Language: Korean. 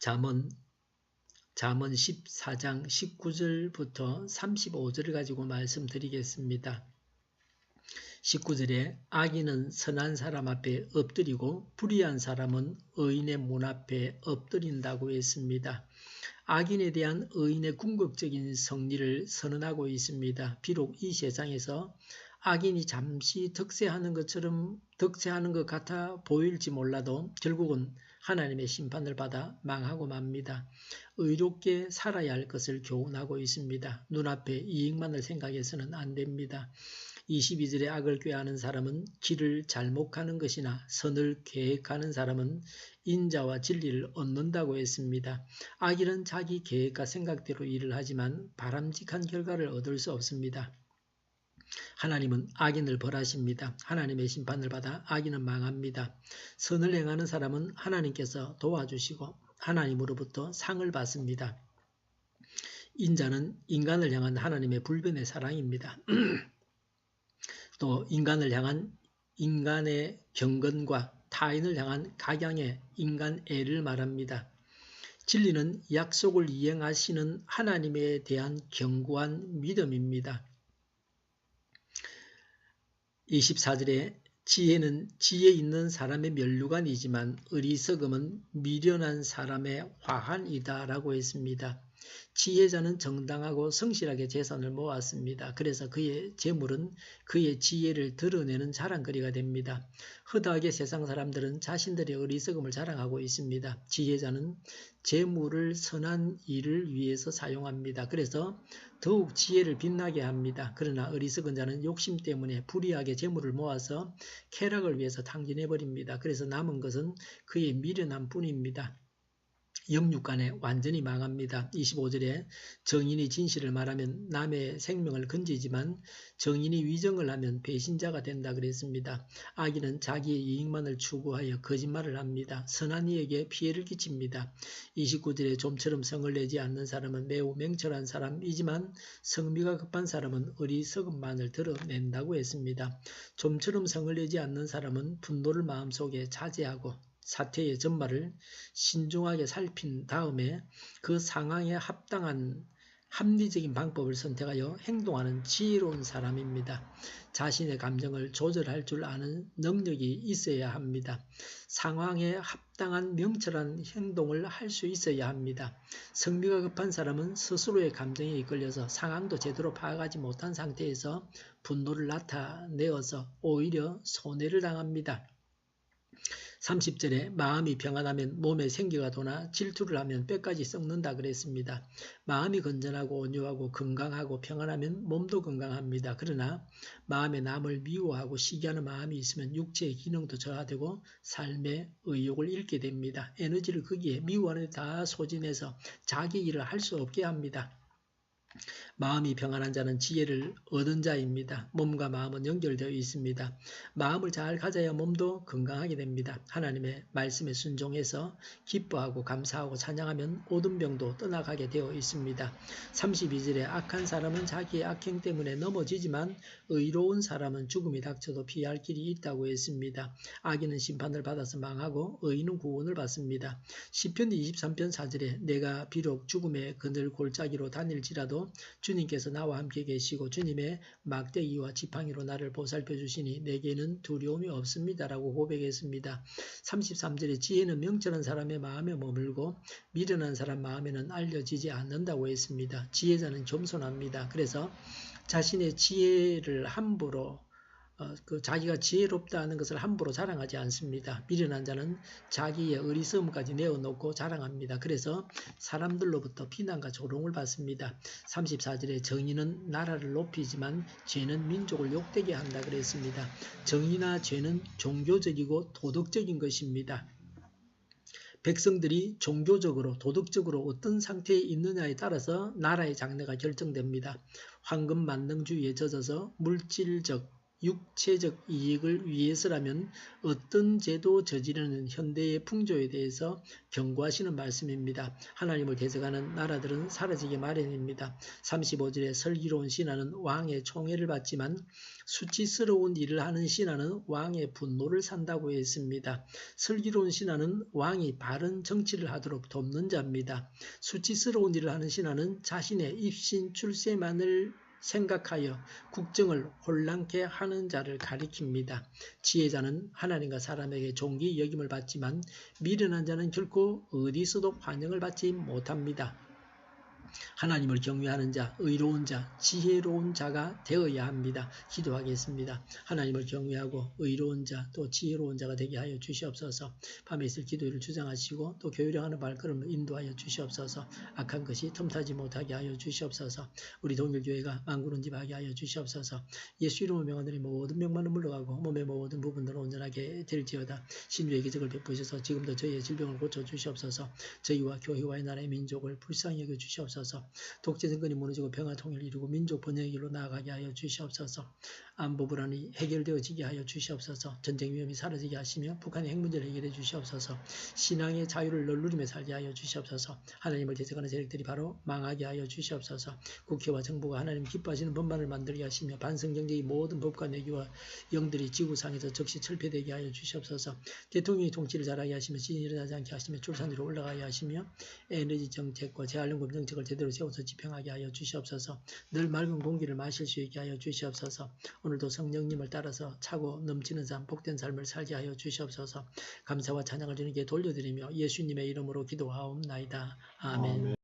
잠언 14장 19절부터 35절을 가지고 말씀드리겠습니다. 19절에 악인은 선한 사람 앞에 엎드리고 불의한 사람은 의인의 문 앞에 엎드린다고 했습니다. 악인에 대한 의인의 궁극적인 승리를 선언하고 있습니다. 비록 이 세상에서 악인이 잠시 득세하는 것 같아 보일지 몰라도 결국은 하나님의 심판을 받아 망하고 맙니다. 의롭게 살아야 할 것을 교훈하고 있습니다. 눈앞에 이익만을 생각해서는 안 됩니다. 22절에 악을 꾀하는 사람은 길을 잘못 가는 것이나 선을 계획하는 사람은 인자와 진리를 얻는다고 했습니다. 악인은 자기 계획과 생각대로 일을 하지만 바람직한 결과를 얻을 수 없습니다. 하나님은 악인을 벌하십니다. 하나님의 심판을 받아 악인은 망합니다. 선을 행하는 사람은 하나님께서 도와주시고 하나님으로부터 상을 받습니다. 인자는 인간을 향한 하나님의 불변의 사랑입니다. 또 인간을 향한 인간의 경건과 타인을 향한 각양의 인간애를 말합니다. 진리는 약속을 이행하시는 하나님에 대한 견고한 믿음입니다. 24절에 지혜는 지혜 있는 사람의 면류관이지만 어리석음은 미련한 사람의 화환이다 라고 했습니다. 지혜자는 정당하고 성실하게 재산을 모았습니다. 그래서 그의 재물은 그의 지혜를 드러내는 자랑거리가 됩니다. 허다하게 세상 사람들은 자신들의 어리석음을 자랑하고 있습니다. 지혜자는 재물을 선한 일을 위해서 사용합니다. 그래서 더욱 지혜를 빛나게 합니다. 그러나 어리석은 자는 욕심 때문에 불의하게 재물을 모아서 쾌락을 위해서 탕진해버립니다. 그래서 남은 것은 그의 미련함 뿐입니다. 영육간에 완전히 망합니다. 25절에 정인이 진실을 말하면 남의 생명을 건지지만 정인이 위정을 하면 배신자가 된다 그랬습니다. 악인은 자기의 이익만을 추구하여 거짓말을 합니다. 선한 이에게 피해를 끼칩니다. 29절에 좀처럼 성을 내지 않는 사람은 매우 맹철한 사람이지만 성미가 급한 사람은 어리석음만을 드러낸다고 했습니다. 좀처럼 성을 내지 않는 사람은 분노를 마음속에 자제하고 사태의 전말을 신중하게 살핀 다음에 그 상황에 합당한 합리적인 방법을 선택하여 행동하는 지혜로운 사람입니다. 자신의 감정을 조절할 줄 아는 능력이 있어야 합니다. 상황에 합당한 명철한 행동을 할 수 있어야 합니다. 성미가 급한 사람은 스스로의 감정에 이끌려서 상황도 제대로 파악하지 못한 상태에서 분노를 나타내어서 오히려 손해를 당합니다. 30절에 마음이 평안하면 몸에 생기가 도나 질투를 하면 뼈까지 썩는다 그랬습니다. 마음이 건전하고 온유하고 건강하고 평안하면 몸도 건강합니다. 그러나 마음에 남을 미워하고 시기하는 마음이 있으면 육체의 기능도 저하되고 삶의 의욕을 잃게 됩니다. 에너지를 거기에 미워하는 데 다 소진해서 자기 일을 할 수 없게 합니다. 마음이 평안한 자는 지혜를 얻은 자입니다. 몸과 마음은 연결되어 있습니다. 마음을 잘 가져야 몸도 건강하게 됩니다. 하나님의 말씀에 순종해서 기뻐하고 감사하고 찬양하면 모든 병도 떠나가게 되어 있습니다. 32절에 악한 사람은 자기의 악행 때문에 넘어지지만 의로운 사람은 죽음이 닥쳐도 피할 길이 있다고 했습니다. 악인은 심판을 받아서 망하고 의인은 구원을 받습니다. 시편 23편 4절에 내가 비록 죽음의 그늘 골짜기로 다닐지라도 주님께서 나와 함께 계시고 주님의 막대기와 지팡이로 나를 보살펴 주시니 내게는 두려움이 없습니다 라고 고백했습니다. 33절에 지혜는 명철한 사람의 마음에 머물고 미련한 사람 마음에는 알려지지 않는다고 했습니다. 지혜자는 겸손합니다. 그래서 자신의 지혜를 함부로 자기가 지혜롭다는 것을 함부로 자랑하지 않습니다. 미련한 자는 자기의 어리석음까지 내어놓고 자랑합니다. 그래서 사람들로부터 비난과 조롱을 받습니다. 34절에 정의는 나라를 높이지만 죄는 민족을 욕되게 한다 그랬습니다. 정의나 죄는 종교적이고 도덕적인 것입니다. 백성들이 종교적으로 도덕적으로 어떤 상태에 있느냐에 따라서 나라의 장래가 결정됩니다. 황금 만능주의에 젖어서 물질적 육체적 이익을 위해서라면 어떤 죄도 저지르는 현대의 풍조에 대해서 경고하시는 말씀입니다. 하나님을 대적하는 나라들은 사라지기 마련입니다. 35절에 슬기로운 신하는 왕의 총애를 받지만 수치스러운 일을 하는 신하는 왕의 분노를 산다고 했습니다. 슬기로운 신하는 왕이 바른 정치를 하도록 돕는 자입니다. 수치스러운 일을 하는 신하는 자신의 입신 출세만을 생각하여 국정을 혼란케 하는 자를 가리킵니다. 지혜자는 하나님과 사람에게 존귀 여김을 받지만 미련한 자는 결코 어디서도 환영을 받지 못합니다. 하나님을 경외하는 자, 의로운 자, 지혜로운 자가 되어야 합니다. 기도하겠습니다. 하나님을 경외하고 의로운 자, 또 지혜로운 자가 되게 하여 주시옵소서. 밤에 있을 기도를 주장하시고 또 교회령하는 발걸음을 인도하여 주시옵소서. 악한 것이 틈타지 못하게 하여 주시옵소서. 우리 동일교회가 만군은집하게 하여 주시옵소서. 예수 이름으로 명하노니 모든 병만은 물러가고 몸의 모든 부분들을 온전하게 될지어다. 신유의 기적을 베푸셔서 지금도 저희의 질병을 고쳐주시옵소서. 저희와 교회와의 나라의 민족을 불쌍히 여겨 주시옵소서. 독재 정권이 무너지고 평화 통일을 이루고 민족 번영의 길로 나아가게 하여 주시옵소서. 안보 불안이 해결되어지게 하여 주시옵소서. 전쟁 위험이 사라지게 하시며 북한의 핵 문제를 해결해 주시옵소서. 신앙의 자유를 널 누리며 살게 하여 주시옵소서. 하나님을 대적하는 세력들이 바로 망하게 하여 주시옵소서. 국회와 정부가 하나님 기뻐하시는 법만을 만들게 하시며 반성경제의 모든 법과 내규와 영들이 지구상에서 즉시 철폐되게 하여 주시옵소서. 대통령이 통치를 잘하게 하시며 신이 일어나지 않게 하시며 출산율을 올라가게 하시며 에너지 정책과 재활용금 정책을 제대로 세워서 집행하게 하여 주시옵소서. 늘 맑은 공기를 마실 수 있게 하여 주시옵소서. 오늘도 성령님을 따라서 차고 넘치는 삶, 복된 삶을 살게 하여 주시옵소서. 감사와 찬양을 주님께 돌려드리며 예수님의 이름으로 기도하옵나이다. 아멘.